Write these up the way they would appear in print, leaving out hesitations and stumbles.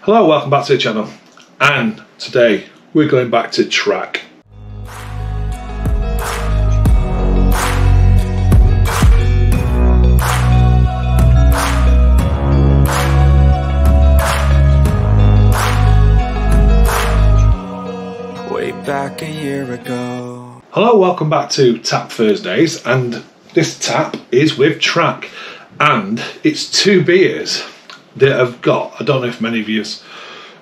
Hello, welcome back to the channel, and today we're going back to track. Way back a year ago. Hello, welcome back to Tap Thursdays, and this tap is with track, and it's two beers that have got, I don't know if many of you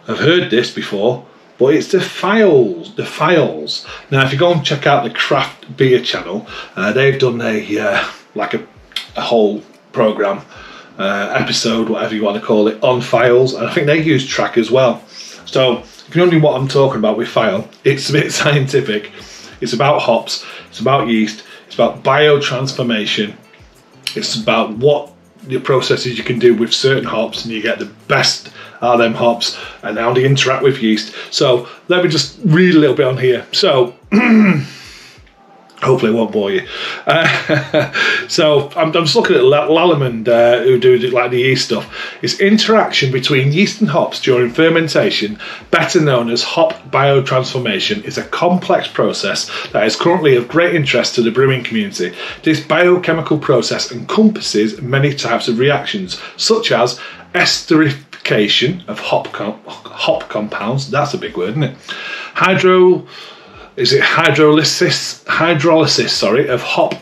have heard this before, but it's the Thiol. Now if you go and check out the craft beer channel, they've done a whole program, episode, whatever you want to call it, on Thiol, and I think they use track as well. So if you're wondering what I'm talking about with Thiol, it's a bit scientific. It's about hops, it's about yeast, it's about biotransformation, it's about what the processes you can do with certain hops, and you get the best out of them hops and how they interact with yeast. So let me just read a little bit on here. So hopefully it won't bore you. So I'm just looking at Lallemand, who do like the yeast stuff. It's interaction between yeast and hops during fermentation, better known as hop biotransformation, is a complex process that is currently of great interest to the brewing community. This biochemical process encompasses many types of reactions, such as esterification of hop compounds. That's a big word, isn't it? Hydrolysis of hop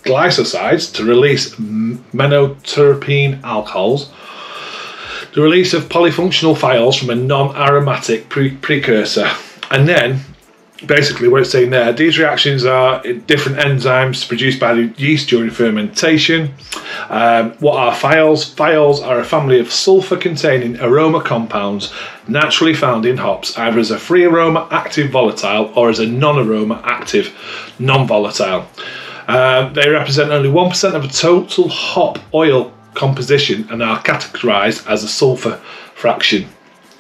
glycosides to release monoterpene alcohols, the release of polyfunctional thiols from a non-aromatic precursor, and then basically what it's saying there, these reactions are different enzymes produced by the yeast during fermentation. What are thiols? Thiols are a family of sulfur-containing aroma compounds naturally found in hops, either as a free aroma active volatile or as a non-aroma active non-volatile. They represent only 1% of the total hop oil composition and are categorized as a sulfur fraction.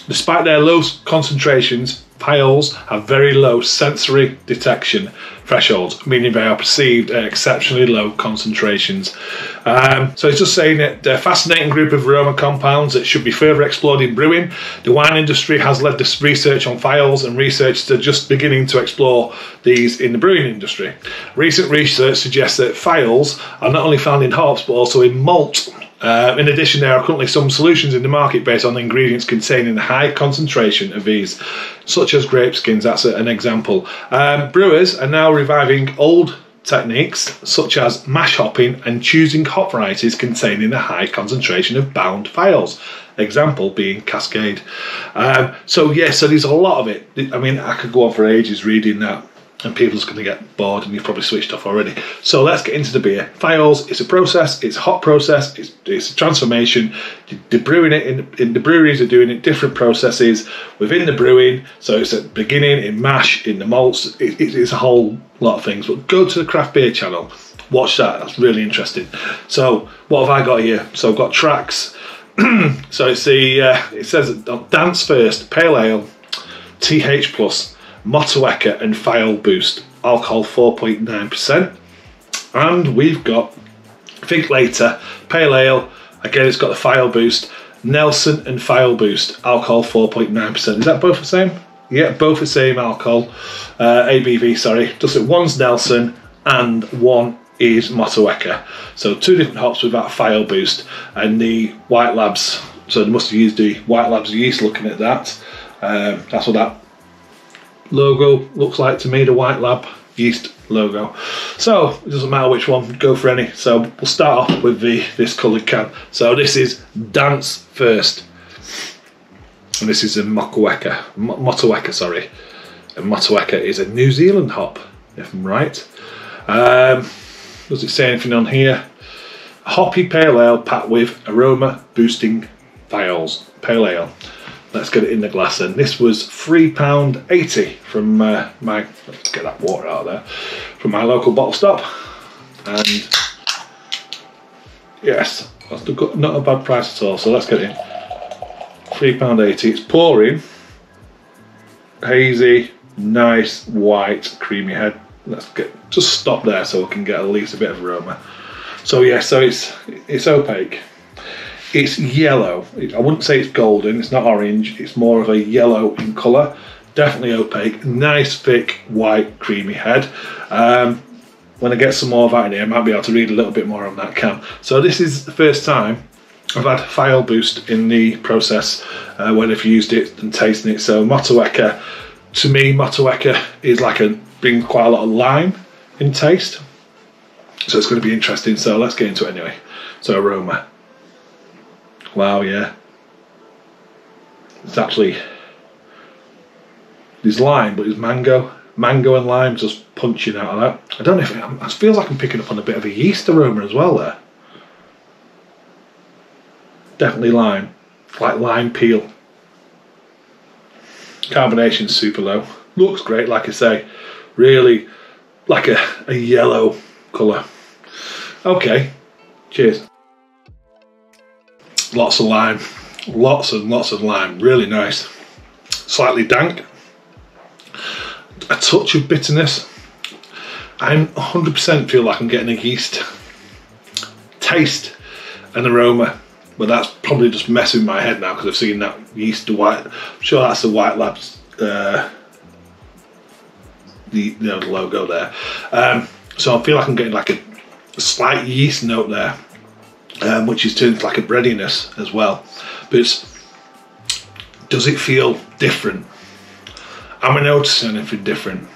Despite their low concentrations, thiols have very low sensory detection thresholds, meaning they are perceived at exceptionally low concentrations. So it's just saying that they're a fascinating group of aroma compounds that should be further explored in brewing. The wine industry has led this research on thiols, and researchers are just beginning to explore these in the brewing industry. Recent research suggests that thiols are not only found in hops but also in malt. In addition, there are currently some solutions in the market based on ingredients containing a high concentration of these, such as grape skins. That's an example. Brewers are now reviving old techniques such as mash hopping and choosing hop varieties containing a high concentration of bound thiols. Example being Cascade. So there's a lot of it. I mean, I could go on for ages reading that, and people's going to get bored, and you've probably switched off already. So let's get into the beer. Thiols, it's a process, it's a hop process, it's a transformation. They're brewing it in the breweries are doing it different processes within the brewing. So it's at the beginning, in mash, in the malts, it's a whole lot of things. But go to the craft beer channel, watch that, that's really interesting. So what have I got here? So I've got tracks. So it's it says Dance First, Pale Ale, TH+, Motueka and Thiol Boost, alcohol 4.9%, and we've got Think Later, Pale Ale, again it's got the Thiol Boost, Nelson and Thiol Boost, alcohol 4.9%. Is that both the same? Yeah, both the same alcohol, ABV, sorry, just that one's Nelson and one is Motueka. So two different hops with that Thiol Boost, and the White Labs, so they must have used the White Labs yeast. Looking at that, that's what that logo looks like to me, the White Lab yeast logo. So it doesn't matter which one, go for any. So we'll start off with this coloured can. So this is Dance First, and this is a Motueka, sorry. And Motueka is a New Zealand hop, if I'm right. Does it say anything on here? Hoppy pale ale packed with aroma boosting thiols. Pale ale. Let's get it in the glass then. This was £3.80 from let's get that water out of there, from my local bottle stop. And yes, that's not a bad price at all. So let's get it in. £3.80. It's pouring. Hazy, nice, white, creamy head. Let's just stop there so we can get at least a bit of aroma. So yeah, so it's opaque. It's yellow. I wouldn't say it's golden, it's not orange, it's more of a yellow in colour. Definitely opaque, nice thick white creamy head. When I get some more of that in here, I might be able to read a little bit more on that can. So this is the first time I've had Thiol Boost in the process when I've used it and tasting it. So Motueka, to me, Motueka is like brings quite a lot of lime in taste. So it's going to be interesting. So let's get into it anyway. So aroma. Wow, yeah. It's actually, there's lime, but there's mango. Mango and lime just punching out of that. I don't know if it feels like I'm picking up on a bit of a yeast aroma as well there. Definitely lime, like lime peel. Carbonation's super low. Looks great, like I say. Really like a yellow colour. Okay, cheers. Lots of lime, lots and lots of lime, really nice. Slightly dank, a touch of bitterness. I 100% feel like I'm getting a yeast taste and aroma, but that's probably just messing with my head now because I've seen that yeast, the white. I'm sure that's the White Labs, the logo there. So I feel like I'm getting like a slight yeast note there. Which is turned like a breadiness as well. But does it feel different? Am I noticing anything different?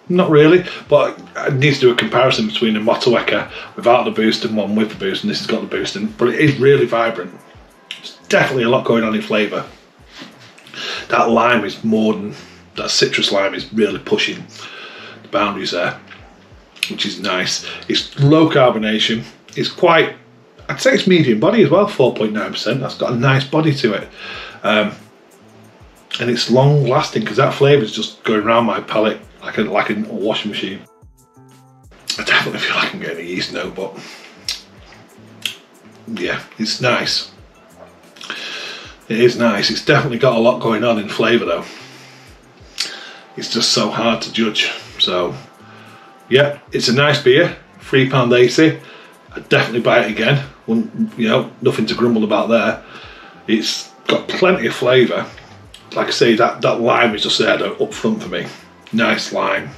Not really, but I need to do a comparison between a Motueka without the boost and one with the boost, and this has got the boost in, but it is really vibrant. There's definitely a lot going on in flavour. That lime is more than, that citrus lime is really pushing the boundaries there, which is nice. It's low carbonation. It's quite, I'd say it's medium body as well, 4.9%. That's got a nice body to it. And it's long lasting because that flavour is just going around my palate like a washing machine. I definitely feel like I'm getting a yeast note, but yeah, it's nice. It is nice. It's definitely got a lot going on in flavour though. It's just so hard to judge. So yeah, it's a nice beer, £3.80. I'd definitely buy it again. Wouldn't, nothing to grumble about there. It's got plenty of flavour. Like I say, that lime is just there up front for me. Nice lime,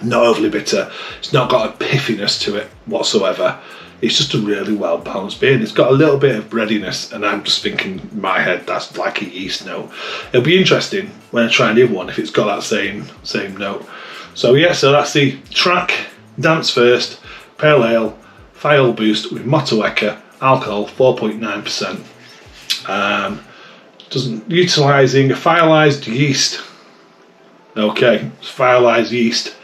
not overly bitter. It's not got a piffiness to it whatsoever. It's just a really well balanced beer, and it's got a little bit of breadiness, and I'm just thinking in my head that's like a yeast note. It'll be interesting when I try the other one if it's got that same note. So yeah, so that's the Track Dance First Pale Ale Thiol Boost with Motueka, alcohol 4.9%. Utilising a thiolized yeast. Okay, thiolized yeast.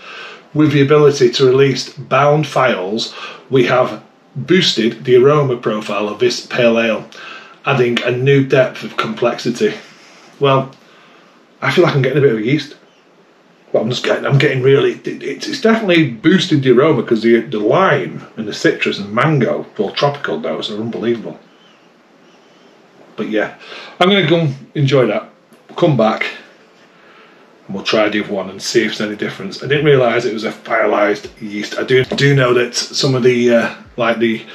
With the ability to release bound thiols, we have boosted the aroma profile of this pale ale, adding a new depth of complexity. Well, I feel like I'm getting a bit of a yeast. But I'm getting really, it's definitely boosted the aroma because the lime and the citrus and mango, all tropical notes, are unbelievable. But yeah, I'm going to go and enjoy that, come back, and we'll try the other one and see if there's any difference. I didn't realise it was a thiolized yeast. I do know that some of the, like the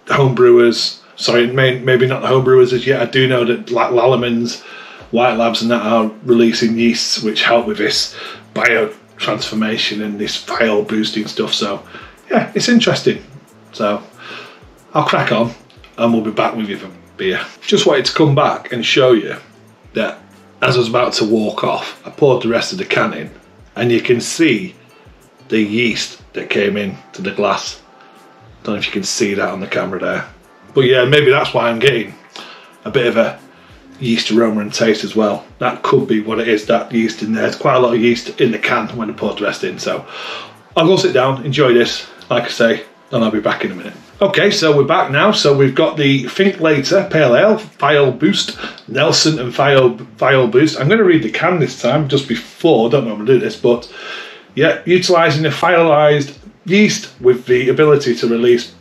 home brewers, sorry, maybe not the home brewers as yet, I do know that like Lallemans, White Labs and that are releasing yeasts which help with this biotransformation and this thiol boosting stuff. So yeah, it's interesting. So I'll crack on and we'll be back with you for beer. Just wanted to come back and show you that as I was about to walk off, I poured the rest of the can in, and you can see the yeast that came into the glass. Don't know if you can see that on the camera there, but yeah, maybe that's why I'm getting a bit of a yeast aroma and taste as well. That could be what it is, that yeast in there. There's quite a lot of yeast in the can when I poured the rest in. So I'll go sit down, enjoy this, like I say, and I'll be back in a minute. Okay, so we're back now. So we've got the Think Later Pale Ale, Thiol Boost, Nelson and Thiol Boost. I'm going to read the can this time, just before, I don't know how I'm going to do this, but yeah, utilising a thiolized yeast with the ability to release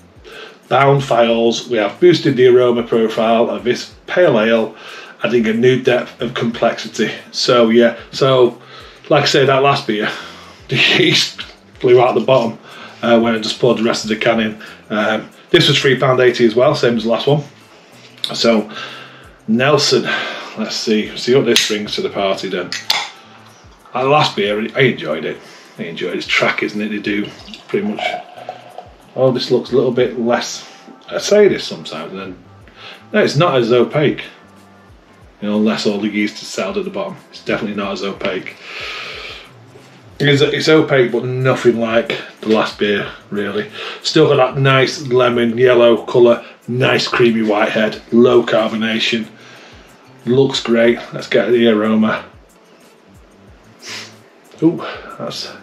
bound thiols, we have boosted the aroma profile of this pale ale, adding a new depth of complexity. So yeah, so like I say, that last beer, the yeast flew out the bottom when I just poured the rest of the can in. This was £3.80 as well, same as the last one. So Nelson, let's see what this brings to the party then. The last beer, I enjoyed it. I enjoyed it. It's track, isn't it? They do pretty much. Oh, this looks a little bit less. I say this sometimes, and then no, it's not as opaque. You know, unless all the yeast is settled at the bottom. It's definitely not as opaque. It's opaque, but nothing like the last beer, really. Still got that nice lemon yellow colour, nice creamy white head, low carbonation. Looks great. Let's get the aroma. Ooh,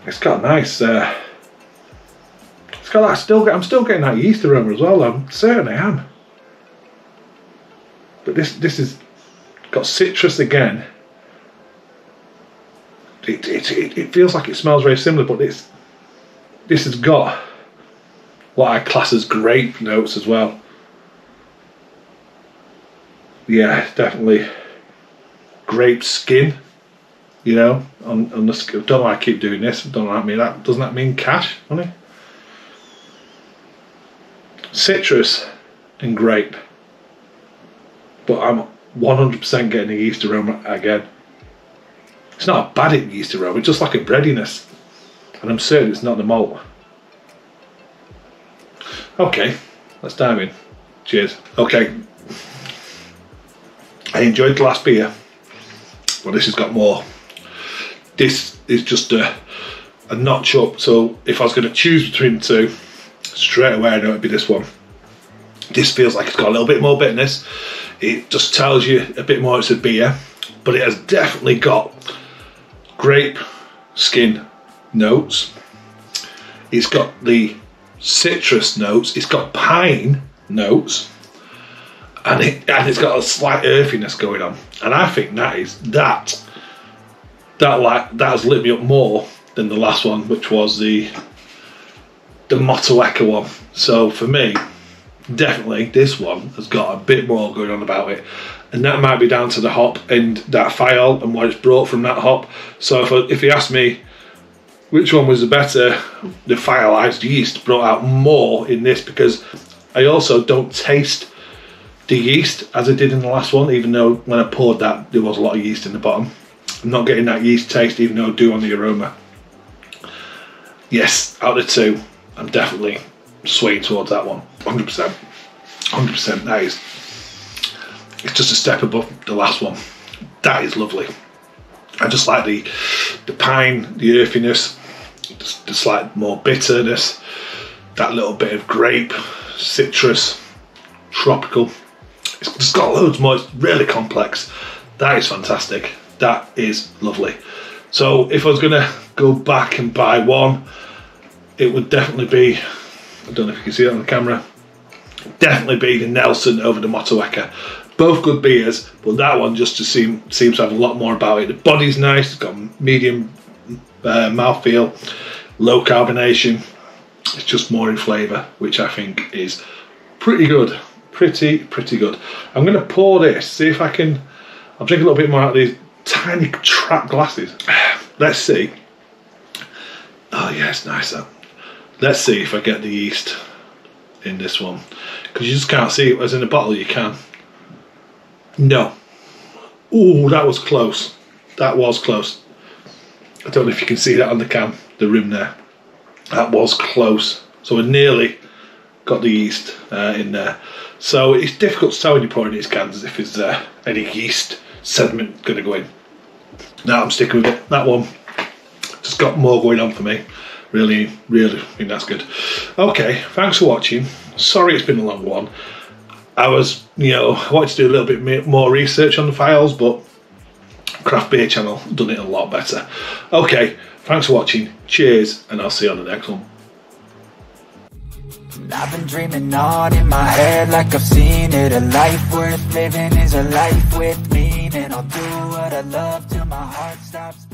it's got a nice. It's got that. I'm still getting that yeast aroma as well. I'm certain I am. But this is got citrus again. It feels like it smells very similar, but this has got what I class as grape notes as well. Yeah, definitely grape skin. You know, on the skin. Don't know why I keep doing this. Don't like me. Doesn't that mean cash, honey? Citrus and grape, but I'm 100% getting the yeast aroma again. It's not a bad yeast aroma, it's just like a breadiness, and I'm certain it's not the malt. Okay, let's dive in. Cheers. Okay, I enjoyed the last beer, but this has got more. This is just a notch up, so if I was going to choose between the two, straight away I know it'd be this one. This feels like it's got a little bit more bitterness. It just tells you a bit more it's a beer, but it has definitely got grape skin notes. It's got the citrus notes. It's got pine notes, and it's got a slight earthiness going on. And I think that has lit me up more than the last one, which was the Motueka one. So for me, definitely this one has got a bit more going on about it, and that might be down to the hop and that Thiol and what it's brought from that hop. So if you ask me which one was the better, the Thiolized yeast brought out more in this, because I also don't taste the yeast as I did in the last one, even though when I poured that there was a lot of yeast in the bottom. I'm not getting that yeast taste, even though I do on the aroma. Yes, out of the two, I'm definitely swaying towards that one. 100%. 100%. That is. It's just a step above the last one. That is lovely. I just like the pine, the earthiness, the slight more bitterness, that little bit of grape, citrus, tropical. It's just got loads more. It's really complex. That is fantastic. That is lovely. So if I was going to go back and buy one, it would definitely be, I don't know if you can see that on the camera, definitely be the Nelson over the Motueka. Both good beers, but that one just seems to have a lot more about it. The body's nice, it's got medium mouthfeel, low carbonation. It's just more in flavour, which I think is pretty good. Pretty good. I'm going to pour this, see if I can. I'll drink a little bit more out of these tiny trap glasses. Let's see. Oh yeah, it's nice though. Let's see if I get the yeast in this one, because you just can't see it, whereas in the bottle you can. No. Ooh, that was close. That was close. I don't know if you can see that on the can, the rim there. That was close. So I nearly got the yeast in there. So it's difficult to tell when you're pouring these cans if there's any yeast sediment going to go in. Now I'm sticking with it. That one just got more going on for me. Really think that's good. Okay, thanks for watching. Sorry it's been a long one. I wanted to do a little bit more research on the Thiols, but Craft Beer Channel done it a lot better. Okay, thanks for watching. Cheers, and I'll see you on the next one. I've been dreaming on in my head like I've seen it. A life worth living is a life with meaning. I'll do what I love till my heart stops